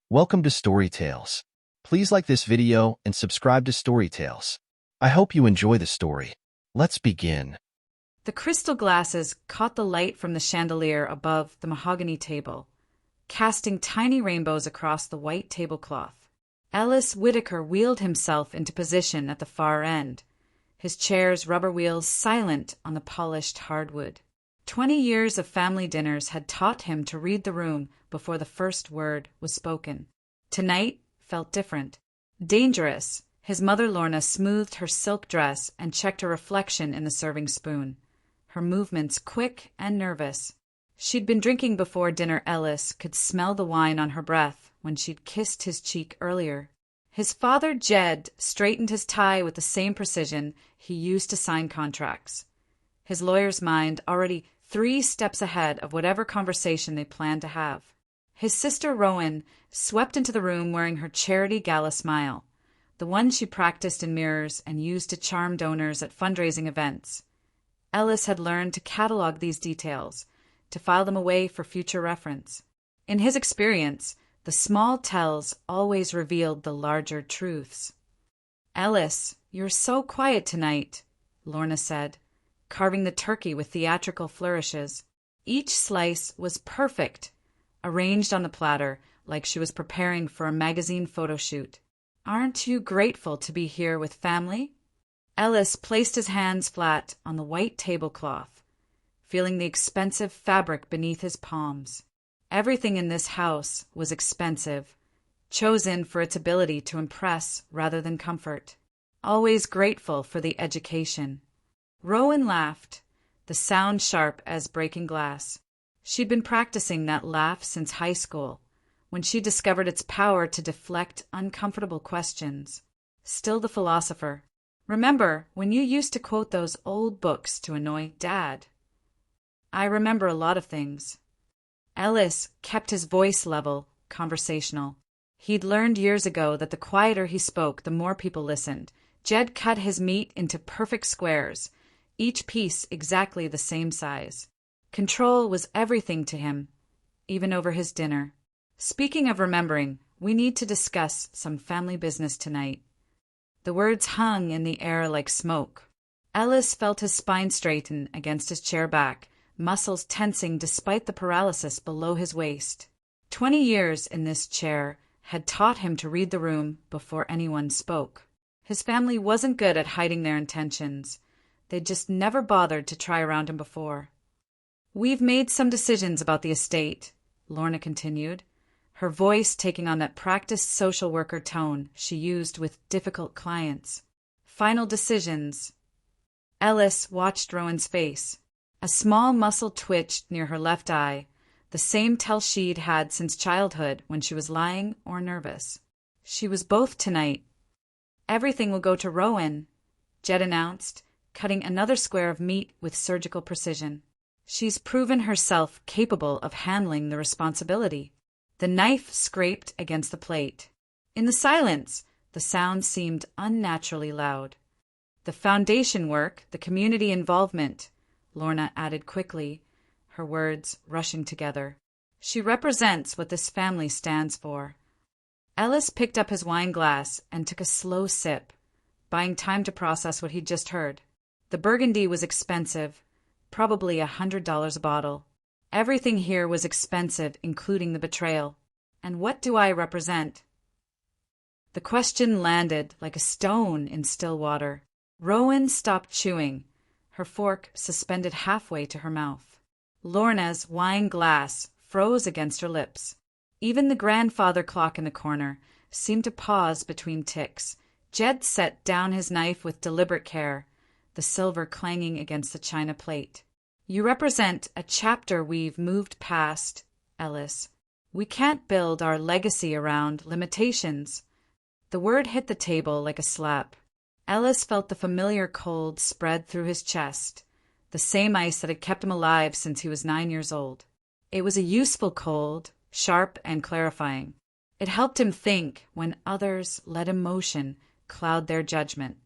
Welcome to Story Tales. Please like this video and subscribe to Story Tales. I hope you enjoy the story. Let's begin. The crystal glasses caught the light from the chandelier above the mahogany table, casting tiny rainbows across the white tablecloth. Ellis Whitaker wheeled himself into position at the far end, his chair's rubber wheels silent on the polished hardwood. 20 years of family dinners had taught him to read the room before the first word was spoken. Tonight felt different. Dangerous. His mother Lorna smoothed her silk dress and checked her reflection in the serving spoon, her movements quick and nervous. She'd been drinking before dinner. Ellis could smell the wine on her breath when she'd kissed his cheek earlier. His father, Jed, straightened his tie with the same precision he used to sign contracts, his lawyer's mind already 3 steps ahead of whatever conversation they planned to have. His sister Rowan swept into the room wearing her charity gala smile, the one she practiced in mirrors and used to charm donors at fundraising events. Ellis had learned to catalog these details, to file them away for future reference. In his experience, the small tells always revealed the larger truths. "Ellis, you're so quiet tonight," Lorna said, carving the turkey with theatrical flourishes. Each slice was perfect, arranged on the platter like she was preparing for a magazine photo shoot. "Aren't you grateful to be here with family?" Ellis placed his hands flat on the white tablecloth, feeling the expensive fabric beneath his palms. Everything in this house was expensive, chosen for its ability to impress rather than comfort. Always grateful for the education. Rowan laughed, the sound sharp as breaking glass. She'd been practicing that laugh since high school, when she discovered its power to deflect uncomfortable questions. Still the philosopher. "Remember when you used to quote those old books to annoy Dad?" "I remember a lot of things." Ellis kept his voice level, conversational. He'd learned years ago that the quieter he spoke, the more people listened. Jed cut his meat into perfect squares, each piece exactly the same size. Control was everything to him, even over his dinner. "Speaking of remembering, we need to discuss some family business tonight." The words hung in the air like smoke. Ellis felt his spine straighten against his chair back, muscles tensing despite the paralysis below his waist. 20 years in this chair had taught him to read the room before anyone spoke. His family wasn't good at hiding their intentions. They'd just never bothered to try around him before. "We've made some decisions about the estate," Lorna continued, her voice taking on that practiced social worker tone she used with difficult clients. "Final decisions." Ellis watched Rowan's face. A small muscle twitched near her left eye, the same tell she'd had since childhood when she was lying or nervous. She was both tonight. "Everything will go to Rowan," Jed announced, cutting another square of meat with surgical precision. "She's proven herself capable of handling the responsibility." The knife scraped against the plate. In the silence, the sound seemed unnaturally loud. "The foundation work, the community involvement," Lorna added quickly, her words rushing together. "She represents what this family stands for." Ellis picked up his wine glass and took a slow sip, buying time to process what he'd just heard. The Burgundy was expensive, probably $100 a bottle. Everything here was expensive, including the betrayal. And what do I represent? The question landed like a stone in still water. Rowan stopped chewing, her fork suspended halfway to her mouth. Lorna's wine glass froze against her lips. Even the grandfather clock in the corner seemed to pause between ticks. Jed set down his knife with deliberate care, the silver clanging against the china plate. "You represent a chapter we've moved past, Ellis. We can't build our legacy around limitations." The word hit the table like a slap. Ellis felt the familiar cold spread through his chest, the same ice that had kept him alive since he was 9 years old. It was a useful cold, sharp and clarifying. It helped him think when others let emotion cloud their judgment.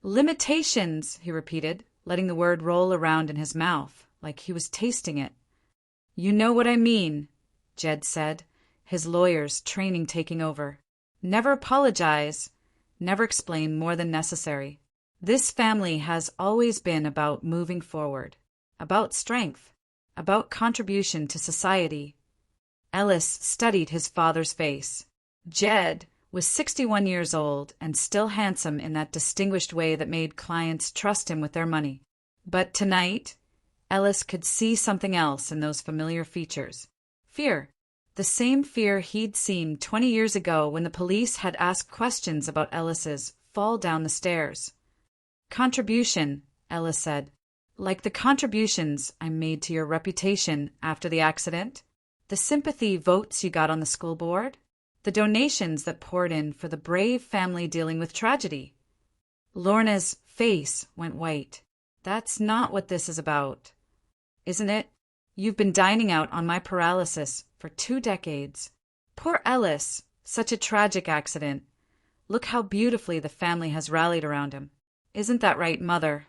"Limitations," he repeated, letting the word roll around in his mouth like he was tasting it. "You know what I mean," Jed said, his lawyer's training taking over. Never apologize, never explain more than necessary. This family has always been about moving forward, about strength, about contribution to society. Ellis studied his father's face. Jed was 61 years old and still handsome in that distinguished way that made clients trust him with their money. But tonight, Ellis could see something else in those familiar features. Fear. The same fear he'd seen 20 years ago when the police had asked questions about Ellis's fall down the stairs. Contribution, Ellis said. Like the contributions I made to your reputation after the accident? The sympathy votes you got on the school board? The donations that poured in for the brave family dealing with tragedy? Lorna's face went white. That's not what this is about. Isn't it? You've been dining out on my paralysis for 2 decades. Poor Ellis, such a tragic accident. Look how beautifully the family has rallied around him. Isn't that right, Mother?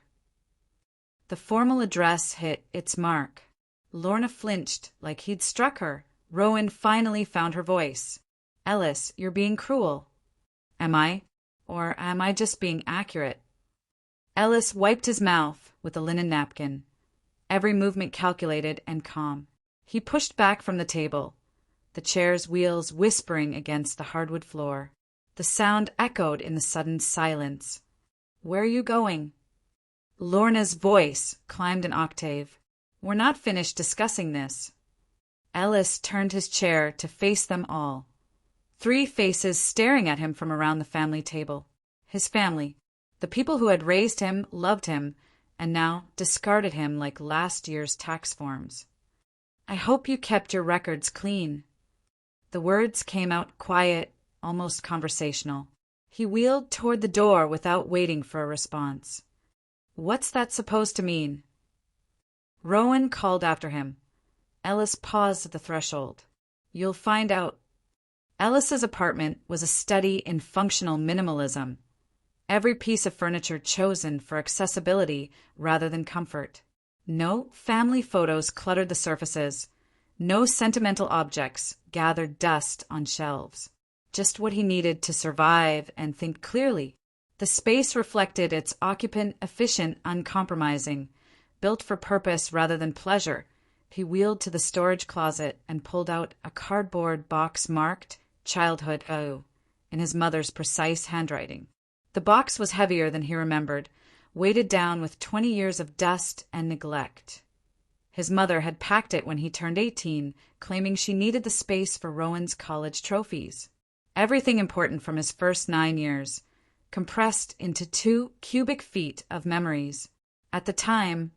The formal address hit its mark. Lorna flinched like he'd struck her. Rowan finally found her voice. Ellis, you're being cruel. Am I? Or am I just being accurate? Ellis wiped his mouth with a linen napkin, every movement calculated and calm. He pushed back from the table, the chair's wheels whispering against the hardwood floor. The sound echoed in the sudden silence. Where are you going? Lorna's voice climbed an octave. We're not finished discussing this. Ellis turned his chair to face them all. 3 faces staring at him from around the family table. His family. The people who had raised him, loved him, and now discarded him like last year's tax forms. I hope you kept your records clean. The words came out quiet, almost conversational. He wheeled toward the door without waiting for a response. What's that supposed to mean? Rowan called after him. Ellis paused at the threshold. You'll find out. Ellis's apartment was a study in functional minimalism. Every piece of furniture chosen for accessibility rather than comfort. No family photos cluttered the surfaces. No sentimental objects gathered dust on shelves. Just what he needed to survive and think clearly. The space reflected its occupant, efficient, uncompromising, built for purpose rather than pleasure. He wheeled to the storage closet and pulled out a cardboard box marked Childhood O in his mother's precise handwriting. The box was heavier than he remembered, weighted down with 20 years of dust and neglect. His mother had packed it when he turned 18, claiming she needed the space for Rowan's college trophies. Everything important from his first 9 years, compressed into 2 cubic feet of memories. At the time,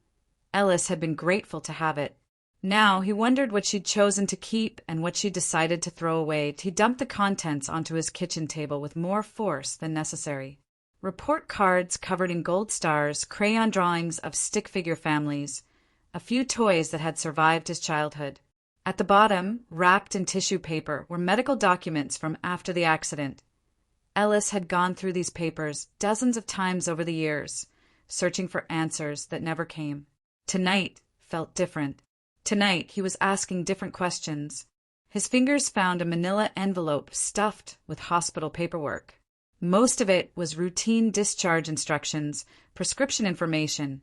Ellis had been grateful to have it. Now he wondered what she'd chosen to keep and what she'd decided to throw away. He dumped the contents onto his kitchen table with more force than necessary. Report cards covered in gold stars, crayon drawings of stick figure families, a few toys that had survived his childhood. At the bottom, wrapped in tissue paper, were medical documents from after the accident. Ellis had gone through these papers dozens of times over the years, searching for answers that never came. Tonight felt different. Tonight he was asking different questions. His fingers found a manila envelope stuffed with hospital paperwork. Most of it was routine discharge instructions, prescription information,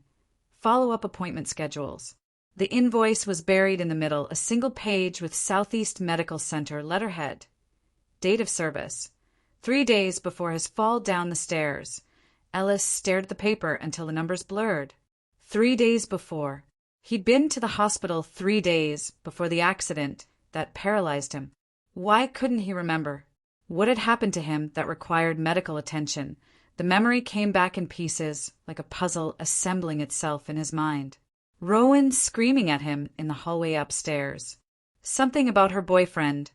follow-up appointment schedules. The invoice was buried in the middle, a single page with Southeast Medical Center letterhead. Date of service. 3 days before his fall down the stairs. Ellis stared at the paper until the numbers blurred. 3 days before. He'd been to the hospital 3 days before the accident that paralyzed him. Why couldn't he remember? What had happened to him that required medical attention? The memory came back in pieces, like a puzzle assembling itself in his mind. Rowan screaming at him in the hallway upstairs. Something about her boyfriend,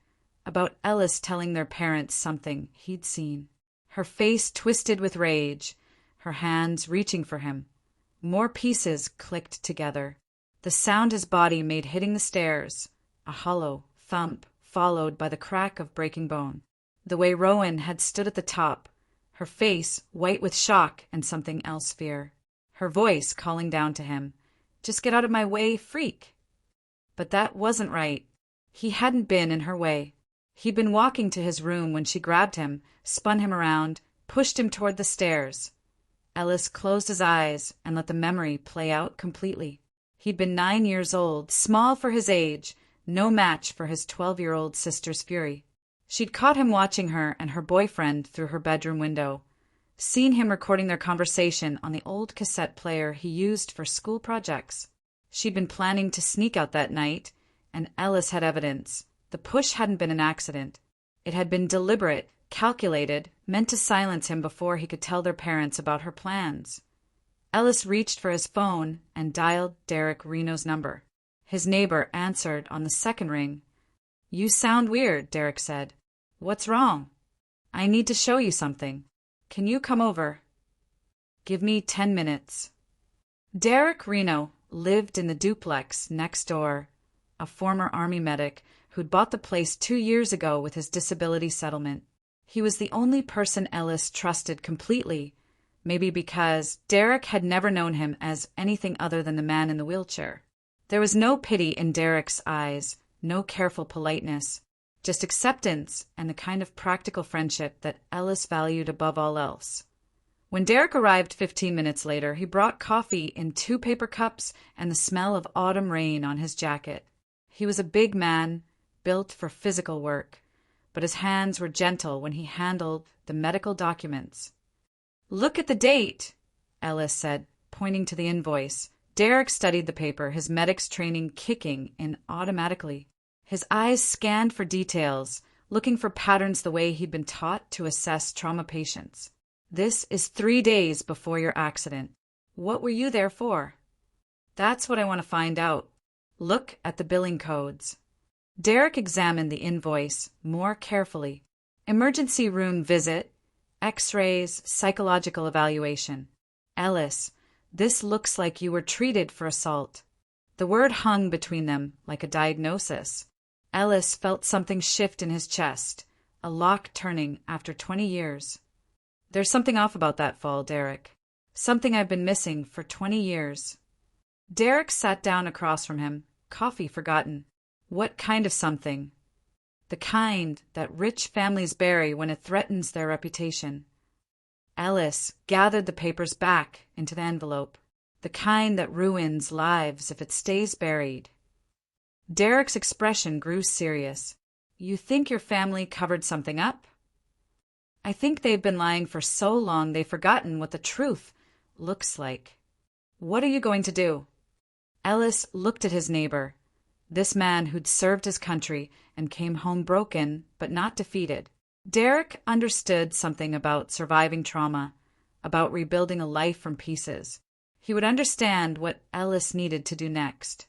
about Ellis telling their parents something he'd seen. Her face twisted with rage, her hands reaching for him. More pieces clicked together. The sound his body made hitting the stairs, a hollow thump followed by the crack of breaking bone. The way Rowan had stood at the top, her face white with shock and something else fear. Her voice calling down to him, "Just get out of my way, freak." But that wasn't right. He hadn't been in her way. He'd been walking to his room when she grabbed him, spun him around, pushed him toward the stairs. Ellis closed his eyes and let the memory play out completely. He'd been 9 years old, small for his age, no match for his 12-year-old sister's fury. She'd caught him watching her and her boyfriend through her bedroom window, seen him recording their conversation on the old cassette player he used for school projects. She'd been planning to sneak out that night, and Ellis had evidence. The push hadn't been an accident. It had been deliberate, calculated, meant to silence him before he could tell their parents about her plans. Ellis reached for his phone and dialed Derek Reno's number. His neighbor answered on the second ring. "You sound weird," Derek said. "What's wrong?" "I need to show you something. Can you come over?" "Give me 10 minutes. Derek Reno lived in the duplex next door, a former Army medic who'd bought the place 2 years ago with his disability settlement. He was the only person Ellis trusted completely, maybe because Derek had never known him as anything other than the man in the wheelchair. There was no pity in Derek's eyes, no careful politeness, just acceptance and the kind of practical friendship that Ellis valued above all else. When Derek arrived 15 minutes later, he brought coffee in 2 paper cups and the smell of autumn rain on his jacket. He was a big man, built for physical work, but his hands were gentle when he handled the medical documents. "Look at the date," Ellis said, pointing to the invoice. Derek studied the paper, his medic's training kicking in automatically. His eyes scanned for details, looking for patterns the way he'd been taught to assess trauma patients. "This is 3 days before your accident. What were you there for?" "That's what I want to find out. Look at the billing codes." Derek examined the invoice more carefully. Emergency room visit, X-rays, psychological evaluation. "Ellis, this looks like you were treated for assault." The word hung between them like a diagnosis. Ellis felt something shift in his chest, a lock turning after 20 years. "There's something off about that fall, Derek. Something I've been missing for 20 years. Derek sat down across from him, coffee forgotten. "What kind of something?" "The kind that rich families bury when it threatens their reputation." Ellis gathered the papers back into the envelope. "The kind that ruins lives if it stays buried." Derek's expression grew serious. "You think your family covered something up?" "I think they've been lying for so long they've forgotten what the truth looks like." "What are you going to do?" Ellis looked at his neighbor, this man who'd served his country and came home broken but not defeated. Derek understood something about surviving trauma, about rebuilding a life from pieces. He would understand what Ellis needed to do next.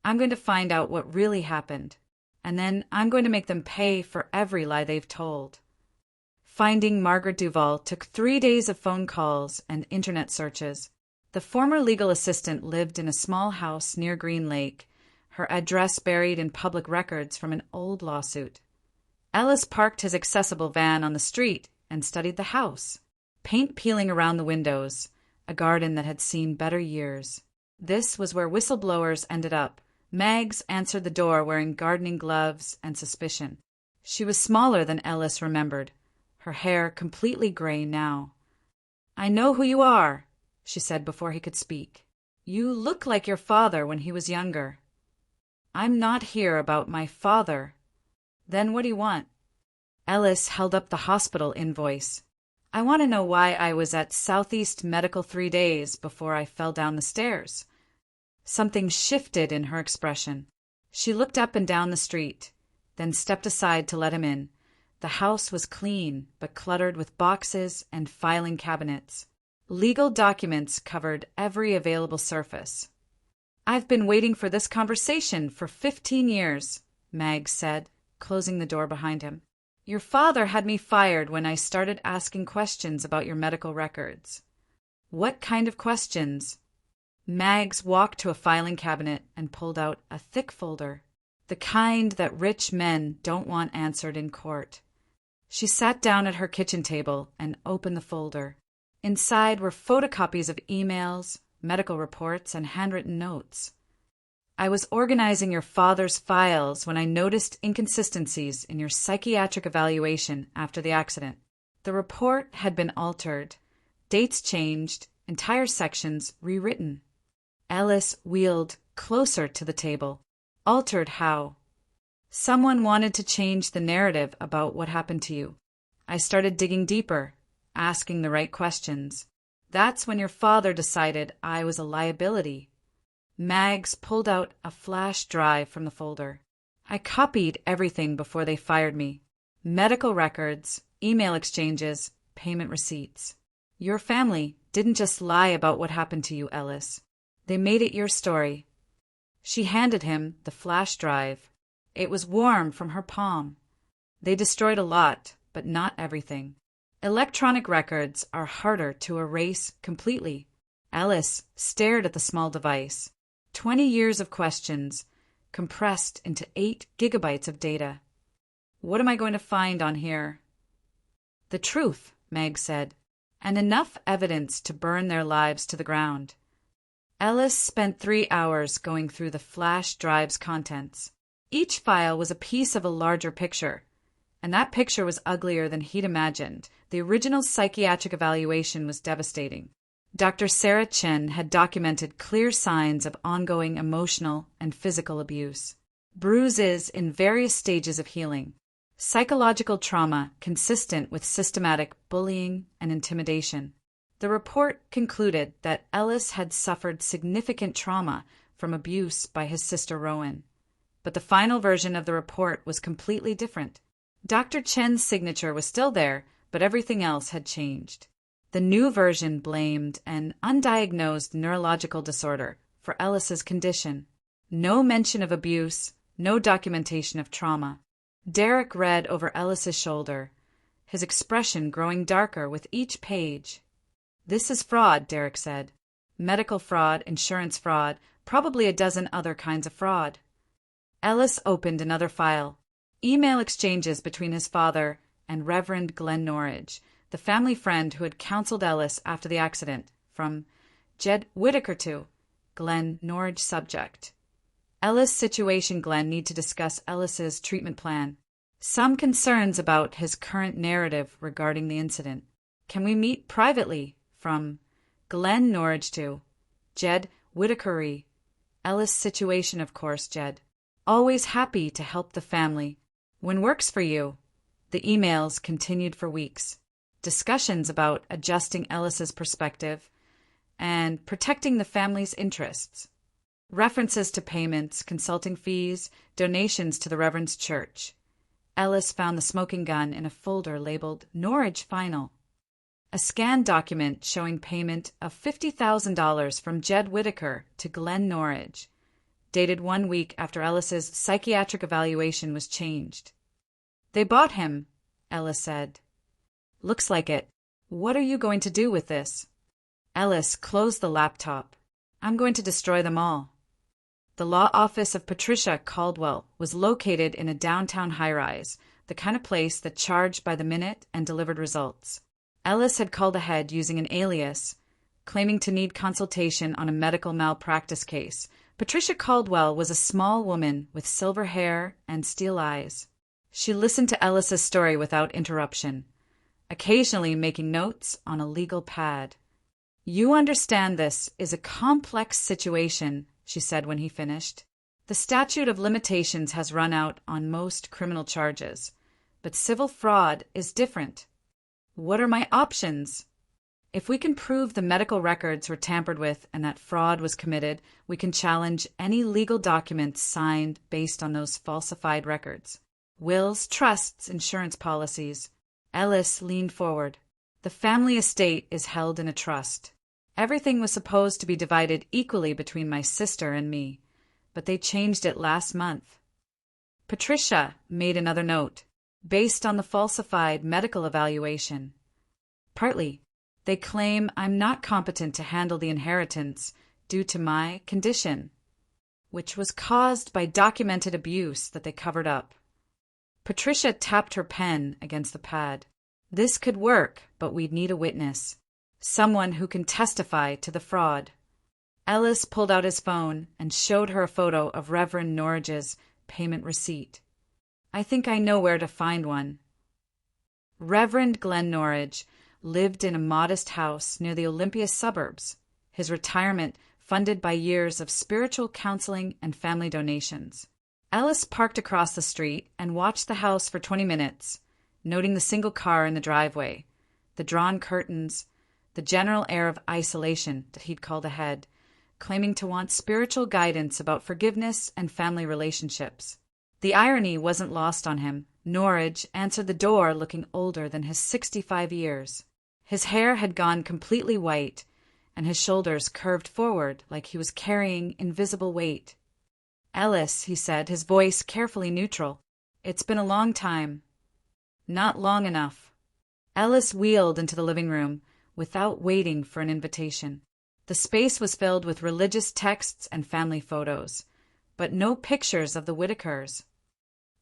"I'm going to find out what really happened, and then I'm going to make them pay for every lie they've told." Finding Margaret Duval took 3 days of phone calls and internet searches. The former legal assistant lived in a small house near Green Lake, her address buried in public records from an old lawsuit. Ellis parked his accessible van on the street and studied the house. Paint peeling around the windows, a garden that had seen better years. This was where whistleblowers ended up. Mags answered the door wearing gardening gloves and suspicion. She was smaller than Ellis remembered, her hair completely gray now. "I know who you are," she said before he could speak. "You look like your father when he was younger." "I'm not here about my father." "Then what do you want?" Ellis held up the hospital invoice. "I want to know why I was at Southeast Medical 3 days before I fell down the stairs." Something shifted in her expression. She looked up and down the street, then stepped aside to let him in. The house was clean, but cluttered with boxes and filing cabinets. Legal documents covered every available surface. "I've been waiting for this conversation for 15 years, Mags said, closing the door behind him. "Your father had me fired when I started asking questions about your medical records." "What kind of questions?" Mags walked to a filing cabinet and pulled out a thick folder. "The kind that rich men don't want answered in court." She sat down at her kitchen table and opened the folder. Inside were photocopies of emails, medical reports, and handwritten notes. I was organizing your father's files when I noticed inconsistencies in your psychiatric evaluation after the accident. The report had been altered, dates changed, entire sections rewritten. Ellis wheeled closer to the table. Altered how? Someone wanted to change the narrative about what happened to you. I started digging deeper, asking the right questions. That's when your father decided I was a liability. Mags pulled out a flash drive from the folder. I copied everything before they fired me. Medical records, email exchanges, payment receipts. Your family didn't just lie about what happened to you, Ellis. They made it your story. She handed him the flash drive. It was warm from her palm. They destroyed a lot, but not everything. Electronic records are harder to erase completely. Ellis stared at the small device. 20 years of questions, compressed into 8 gigabytes of data. What am I going to find on here? The truth, Meg said, and enough evidence to burn their lives to the ground. Ellis spent 3 hours going through the flash drive's contents. Each file was a piece of a larger picture, and that picture was uglier than he'd imagined. The original psychiatric evaluation was devastating. Dr. Sarah Chen had documented clear signs of ongoing emotional and physical abuse, bruises in various stages of healing, psychological trauma consistent with systematic bullying and intimidation. The report concluded that Ellis had suffered significant trauma from abuse by his sister Rowan, but the final version of the report was completely different. Dr. Chen's signature was still there, but everything else had changed. The new version blamed an undiagnosed neurological disorder for Ellis's condition. No mention of abuse, no documentation of trauma. Derek read over Ellis's shoulder, his expression growing darker with each page. This is fraud, Derek said. Medical fraud, insurance fraud, probably a dozen other kinds of fraud. Ellis opened another file. Email exchanges between his father and Reverend Glenn Norridge, the family friend who had counseled Ellis after the accident, from Jed Whitaker to Glenn Norridge subject. Ellis situation. Glenn need to discuss Ellis's treatment plan. Some concerns about his current narrative regarding the incident. Can we meet privately? From Glenn Norridge to Jed Whitaker. Ellis situation, of course, Jed. Always happy to help the family. When works for you. The emails continued for weeks. Discussions about adjusting Ellis's perspective and protecting the family's interests. References to payments, consulting fees, donations to the Reverend's church. Ellis found the smoking gun in a folder labeled Norridge Final. A scanned document showing payment of $50,000 from Jed Whitaker to Glenn Norridge, dated 1 week after Ellis's psychiatric evaluation was changed. They bought him, Ellis said. Looks like it. What are you going to do with this? Ellis closed the laptop. I'm going to destroy them all. The law office of Patricia Caldwell was located in a downtown high-rise, the kind of place that charged by the minute and delivered results. Ellis had called ahead using an alias, claiming to need consultation on a medical malpractice case. Patricia Caldwell was a small woman with silver hair and steel eyes. She listened to Ellis's story without interruption, occasionally making notes on a legal pad. You understand this is a complex situation, she said when he finished. The statute of limitations has run out on most criminal charges, but civil fraud is different. What are my options? If we can prove the medical records were tampered with and that fraud was committed, we can challenge any legal documents signed based on those falsified records. Wills, trusts, insurance policies. Ellis leaned forward. The family estate is held in a trust. Everything was supposed to be divided equally between my sister and me, but they changed it last month. Patricia made another note, based on the falsified medical evaluation. Partly, they claim I'm not competent to handle the inheritance due to my condition, which was caused by documented abuse that they covered up. Patricia tapped her pen against the pad. This could work, but we'd need a witness. Someone who can testify to the fraud. Ellis pulled out his phone and showed her a photo of Reverend Norridge's payment receipt. I think I know where to find one. Reverend Glenn Norridge lived in a modest house near the Olympia suburbs, his retirement funded by years of spiritual counseling and family donations. Ellis parked across the street and watched the house for 20 minutes, noting the single car in the driveway, the drawn curtains, the general air of isolation that he'd called ahead, claiming to want spiritual guidance about forgiveness and family relationships. The irony wasn't lost on him. Norridge answered the door looking older than his 65 years. His hair had gone completely white, and his shoulders curved forward like he was carrying invisible weight. Ellis, he said, his voice carefully neutral. It's been a long time. Not long enough. Ellis wheeled into the living room without waiting for an invitation. The space was filled with religious texts and family photos, but no pictures of the Whitakers.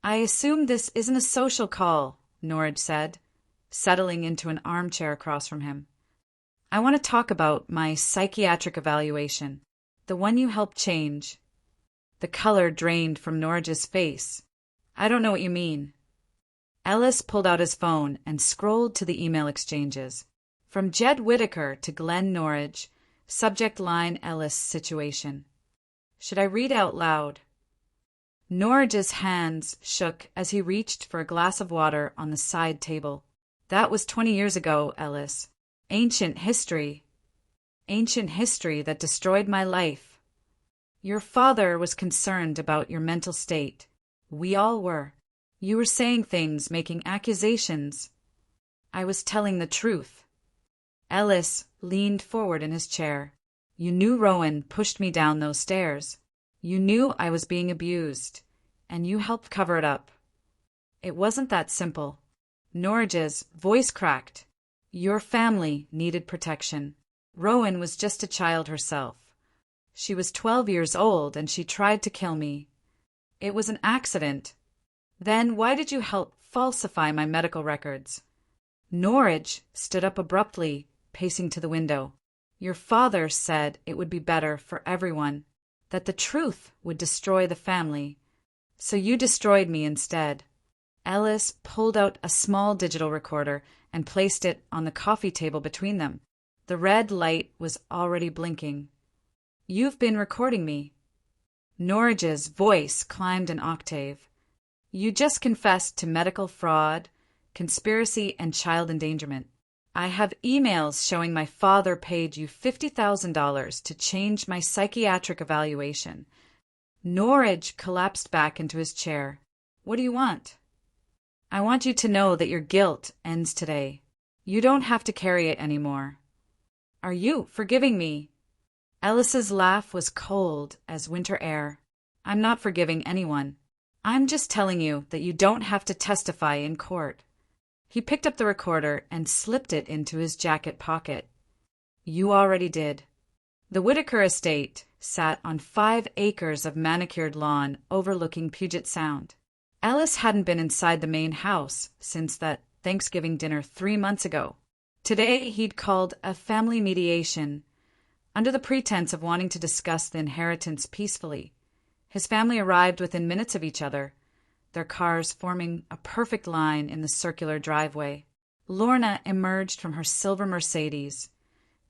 I assume this isn't a social call, Norridge said, settling into an armchair across from him. I want to talk about my psychiatric evaluation, the one you helped change. The color drained from Norridge's face. I don't know what you mean. Ellis pulled out his phone and scrolled to the email exchanges. From Jed Whitaker to Glenn Norridge, subject line Ellis situation. Should I read out loud? Norridge's hands shook as he reached for a glass of water on the side table. That was 20 years ago, Ellis. Ancient history. Ancient history that destroyed my life. Your father was concerned about your mental state. We all were. You were saying things, making accusations. I was telling the truth. Ellis leaned forward in his chair. You knew Rowan pushed me down those stairs. You knew I was being abused, and you helped cover it up. It wasn't that simple. Norridge's voice cracked. Your family needed protection. Rowan was just a child herself. She was 12 years old, and she tried to kill me. It was an accident. Then why did you help falsify my medical records? Norridge stood up abruptly, pacing to the window. Your father said it would be better for everyone, that the truth would destroy the family. So you destroyed me instead. Ellis pulled out a small digital recorder and placed it on the coffee table between them. The red light was already blinking. You've been recording me. Norridge's voice climbed an octave. You just confessed to medical fraud, conspiracy, and child endangerment. I have emails showing my father paid you $50,000 to change my psychiatric evaluation. Norridge collapsed back into his chair. What do you want? I want you to know that your guilt ends today. You don't have to carry it anymore. Are you forgiving me? Ellis's laugh was cold as winter air. I'm not forgiving anyone. I'm just telling you that you don't have to testify in court. He picked up the recorder and slipped it into his jacket pocket. You already did. The Whitaker estate sat on 5 acres of manicured lawn overlooking Puget Sound. Ellis hadn't been inside the main house since that Thanksgiving dinner 3 months ago. Today he'd called a family mediation, under the pretense of wanting to discuss the inheritance peacefully. His family arrived within minutes of each other, their cars forming a perfect line in the circular driveway. Lorna emerged from her silver Mercedes,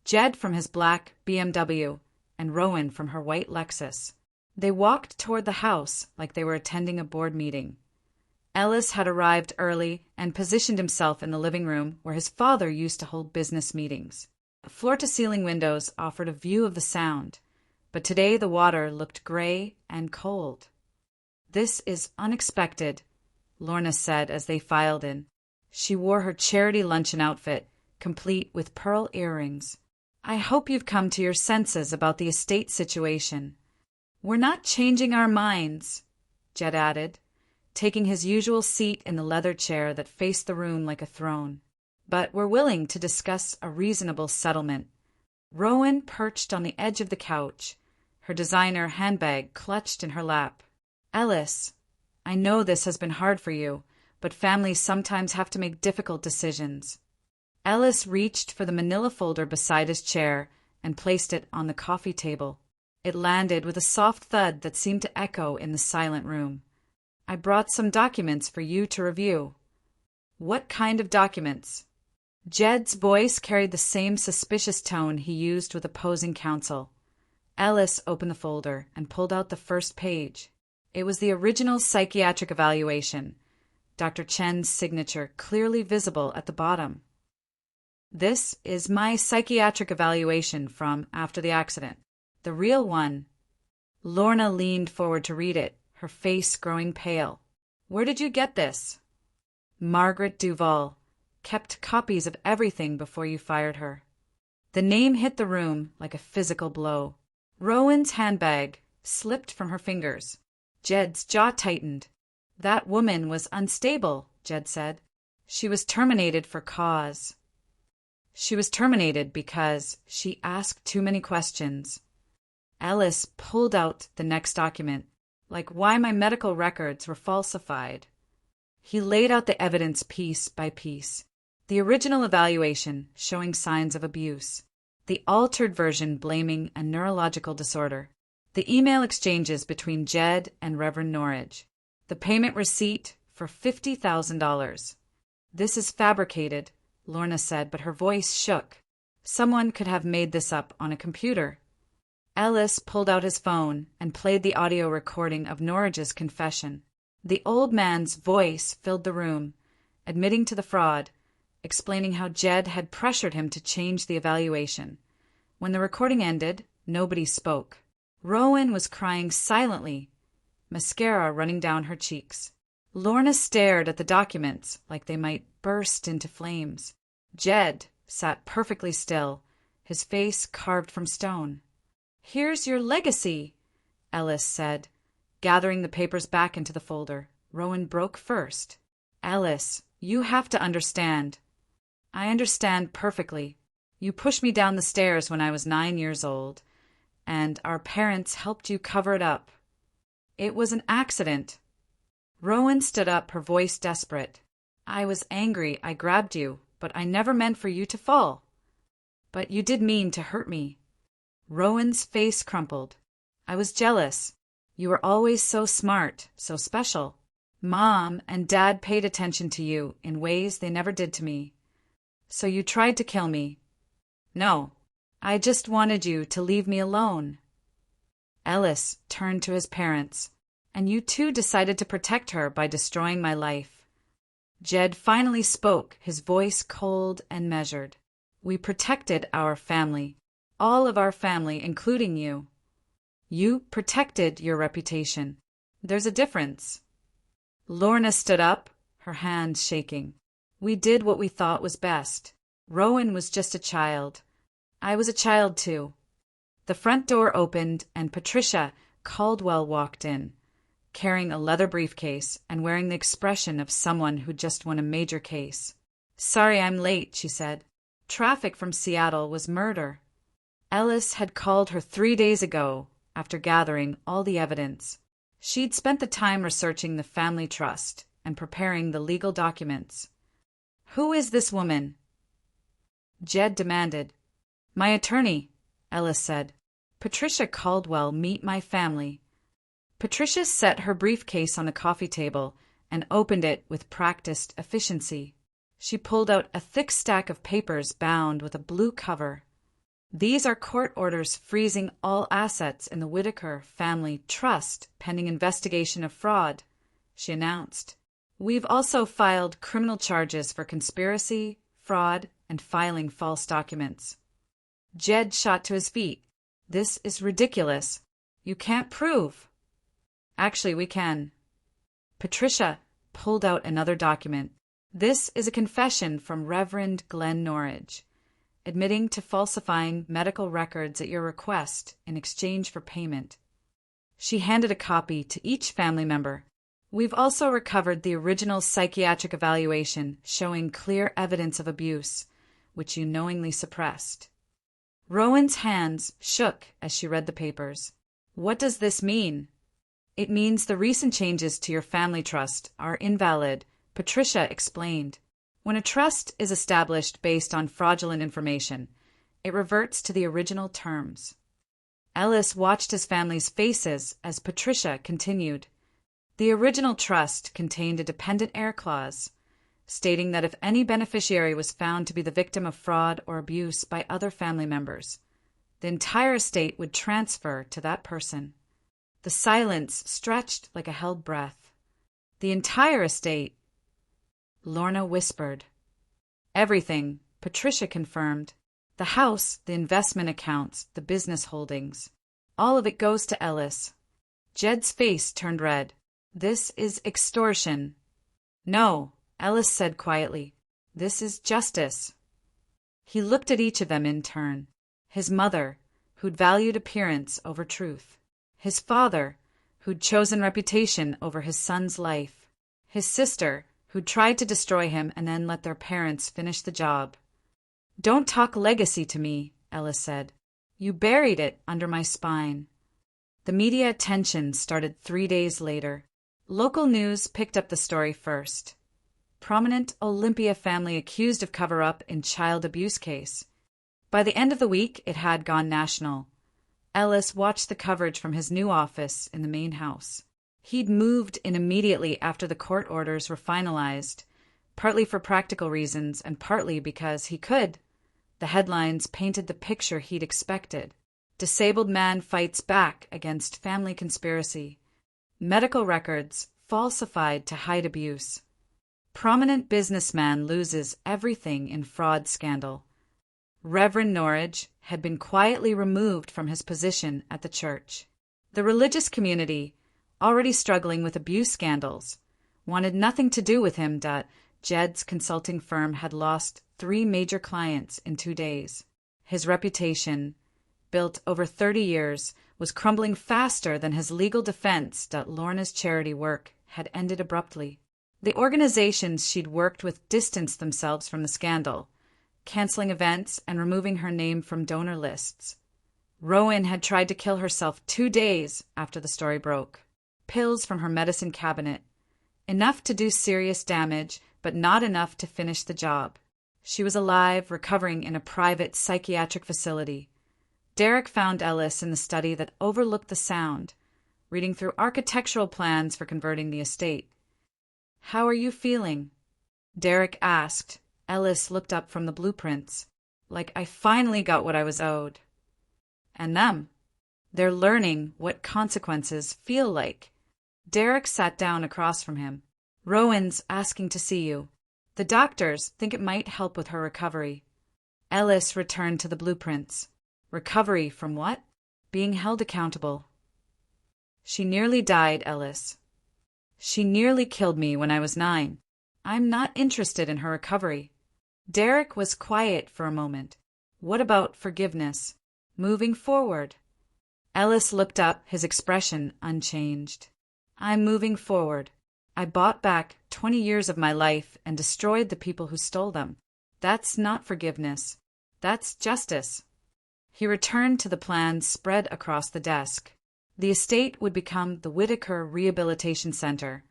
Jed from his black BMW, and Rowan from her white Lexus. They walked toward the house like they were attending a board meeting. Ellis had arrived early and positioned himself in the living room where his father used to hold business meetings. Floor-to-ceiling windows offered a view of the Sound, but today the water looked gray and cold. This is unexpected, Lorna said as they filed in. She wore her charity luncheon outfit, complete with pearl earrings. I hope you've come to your senses about the estate situation. We're not changing our minds, Jed added, taking his usual seat in the leather chair that faced the room like a throne. But we're willing to discuss a reasonable settlement. Rowan perched on the edge of the couch, her designer handbag clutched in her lap. Ellis, I know this has been hard for you, but families sometimes have to make difficult decisions. Ellis reached for the manila folder beside his chair and placed it on the coffee table. It landed with a soft thud that seemed to echo in the silent room. I brought some documents for you to review. What kind of documents? Jed's voice carried the same suspicious tone he used with opposing counsel. Ellis opened the folder and pulled out the first page. It was the original psychiatric evaluation, Dr. Chen's signature clearly visible at the bottom. This is my psychiatric evaluation from after the accident. The real one. Lorna leaned forward to read it, her face growing pale. Where did you get this? Margaret Duval kept copies of everything before you fired her. The name hit the room like a physical blow. Rowan's handbag slipped from her fingers. Jed's jaw tightened. That woman was unstable, Jed said. She was terminated for cause. She was terminated because she asked too many questions. Ellis pulled out the next document, like why my medical records were falsified. He laid out the evidence piece by piece. The original evaluation showing signs of abuse. The altered version blaming a neurological disorder. The email exchanges between Jed and Reverend Norridge. The payment receipt for $50,000. This is fabricated, Lorna said, but her voice shook. Someone could have made this up on a computer. Ellis pulled out his phone and played the audio recording of Norridge's confession. The old man's voice filled the room, admitting to the fraud, explaining how Jed had pressured him to change the evaluation. When the recording ended, nobody spoke. Rowan was crying silently, mascara running down her cheeks. Lorna stared at the documents like they might burst into flames. Jed sat perfectly still, his face carved from stone. Here's your legacy, Ellis said, gathering the papers back into the folder. Rowan broke first. Ellis, you have to understand. I understand perfectly. You pushed me down the stairs when I was 9 years old, and our parents helped you cover it up. It was an accident. Rowan stood up, her voice desperate. I was angry. I grabbed you, but I never meant for you to fall. But you did mean to hurt me. Rowan's face crumpled. I was jealous. You were always so smart, so special. Mom and Dad paid attention to you in ways they never did to me. So you tried to kill me. No, I just wanted you to leave me alone. Ellis turned to his parents, and you two decided to protect her by destroying my life. Jed finally spoke, his voice cold and measured. We protected our family, all of our family, including you. You protected your reputation. There's a difference. Lorna stood up, her hands shaking. We did what we thought was best. Rowan was just a child. I was a child too. The front door opened and Patricia Caldwell walked in, carrying a leather briefcase and wearing the expression of someone who just won a major case. Sorry I'm late, she said. Traffic from Seattle was murder. Ellis had called her 3 days ago after gathering all the evidence. She'd spent the time researching the family trust and preparing the legal documents. Who is this woman? Jed demanded. My attorney, Ellis said. Patricia Caldwell, meet my family. Patricia set her briefcase on the coffee table and opened it with practiced efficiency. She pulled out a thick stack of papers bound with a blue cover. These are court orders freezing all assets in the Whitaker family trust pending investigation of fraud, she announced. We've also filed criminal charges for conspiracy, fraud, and filing false documents. Jed shot to his feet. This is ridiculous. You can't prove. Actually, we can. Patricia pulled out another document. This is a confession from Reverend Glenn Norridge, admitting to falsifying medical records at your request in exchange for payment. She handed a copy to each family member. We've also recovered the original psychiatric evaluation showing clear evidence of abuse, which you knowingly suppressed. Rowan's hands shook as she read the papers. What does this mean? It means the recent changes to your family trust are invalid, Patricia explained. When a trust is established based on fraudulent information, it reverts to the original terms. Ellis watched his family's faces as Patricia continued. The original trust contained a dependent heir clause, stating that if any beneficiary was found to be the victim of fraud or abuse by other family members, the entire estate would transfer to that person. The silence stretched like a held breath. The entire estate? Lorna whispered. Everything, Patricia confirmed. The house, the investment accounts, the business holdings. All of it goes to Ellis. Jed's face turned red. This is extortion. No, Ellis said quietly. This is justice. He looked at each of them in turn. His mother, who'd valued appearance over truth. His father, who'd chosen reputation over his son's life. His sister, who'd tried to destroy him and then let their parents finish the job. Don't talk legacy to me, Ellis said. You buried it under my spine. The media attention started 3 days later. Local news picked up the story first. Prominent Olympia family accused of cover-up in child abuse case. By the end of the week, it had gone national. Ellis watched the coverage from his new office in the main house. He'd moved in immediately after the court orders were finalized, partly for practical reasons and partly because he could. The headlines painted the picture he'd expected. Disabled man fights back against family conspiracy. Medical records falsified to hide abuse. Prominent businessman loses everything in fraud scandal. Reverend Norridge had been quietly removed from his position at the church. The religious community, already struggling with abuse scandals, wanted nothing to do with him. Jed's consulting firm had lost 3 major clients in 2 days. His reputation, built over 30 years, was crumbling faster than his legal defense. Lorna's charity work had ended abruptly. The organizations she'd worked with distanced themselves from the scandal, canceling events and removing her name from donor lists. Rowan had tried to kill herself 2 days after the story broke. Pills from her medicine cabinet. Enough to do serious damage, but not enough to finish the job. She was alive, recovering in a private psychiatric facility. Derek found Ellis in the study that overlooked the sound, reading through architectural plans for converting the estate. How are you feeling? Derek asked. Ellis looked up from the blueprints. Like I finally got what I was owed. And them? They're learning what consequences feel like. Derek sat down across from him. Rowan's asking to see you. The doctors think it might help with her recovery. Ellis returned to the blueprints. Recovery from what? Being held accountable. She nearly died, Ellis. She nearly killed me when I was 9. I'm not interested in her recovery. Derek was quiet for a moment. What about forgiveness? Moving forward? Ellis looked up, his expression unchanged. I'm moving forward. I bought back 20 years of my life and destroyed the people who stole them. That's not forgiveness. That's justice. He returned to the plans spread across the desk. The estate would become the Whitaker Rehabilitation Center,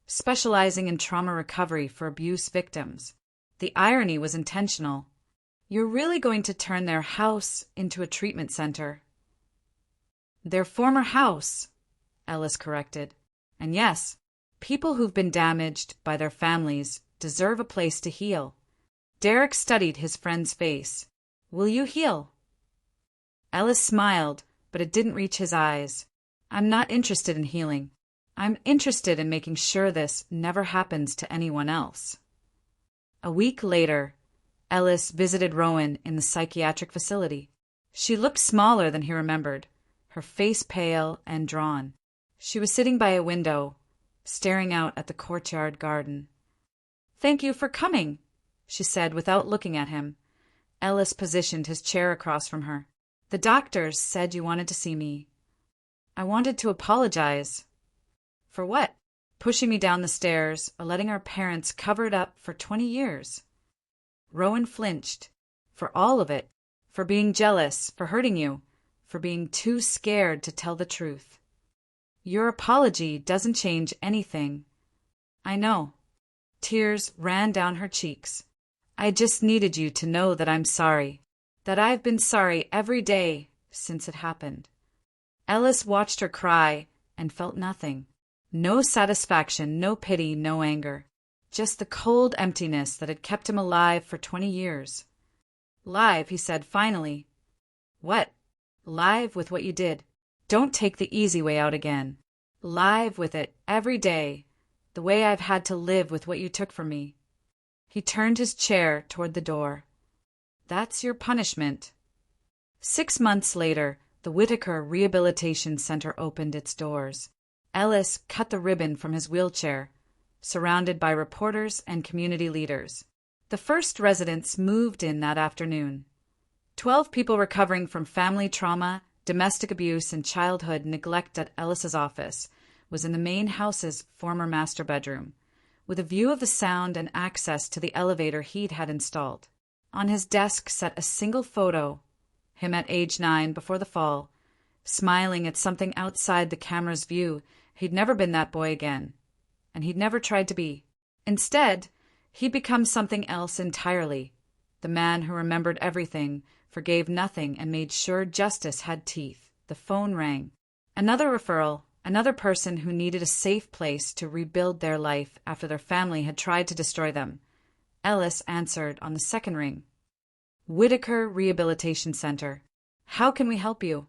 specializing in trauma recovery for abuse victims. The irony was intentional. You're really going to turn their house into a treatment center. Their former house, Ellis corrected. And yes, people who've been damaged by their families deserve a place to heal. Derek studied his friend's face. Will you heal? Ellis smiled, but it didn't reach his eyes. I'm not interested in healing. I'm interested in making sure this never happens to anyone else. A week later, Ellis visited Rowan in the psychiatric facility. She looked smaller than he remembered, her face pale and drawn. She was sitting by a window, staring out at the courtyard garden. Thank you for coming, she said without looking at him. Ellis positioned his chair across from her. The doctors said you wanted to see me. I wanted to apologize. For what? Pushing me down the stairs or letting our parents cover it up for 20 years. Rowan flinched. For all of it. For being jealous, for hurting you, for being too scared to tell the truth. Your apology doesn't change anything. I know. Tears ran down her cheeks. I just needed you to know that I'm sorry. That I've been sorry every day since it happened. Ellis watched her cry and felt nothing. No satisfaction, no pity, no anger. Just the cold emptiness that had kept him alive for 20 years. "Live," he said finally. "What?" "Live with what you did. Don't take the easy way out again. Live with it every day, the way I've had to live with what you took from me." He turned his chair toward the door. "That's your punishment." 6 months later, the Whitaker Rehabilitation Center opened its doors. Ellis cut the ribbon from his wheelchair, surrounded by reporters and community leaders. The first residents moved in that afternoon. 12 people recovering from family trauma, domestic abuse, and childhood neglect at Ellis's office was in the main house's former master bedroom, with a view of the sound and access to the elevator he'd had installed. On his desk sat a single photo, him at age 9 before the fall, smiling at something outside the camera's view. He'd never been that boy again, and he'd never tried to be. Instead, he'd become something else entirely, the man who remembered everything, forgave nothing, and made sure justice had teeth. The phone rang. Another referral, another person who needed a safe place to rebuild their life after their family had tried to destroy them. Ellis answered on the second ring. "Whitaker Rehabilitation Center. How can we help you?"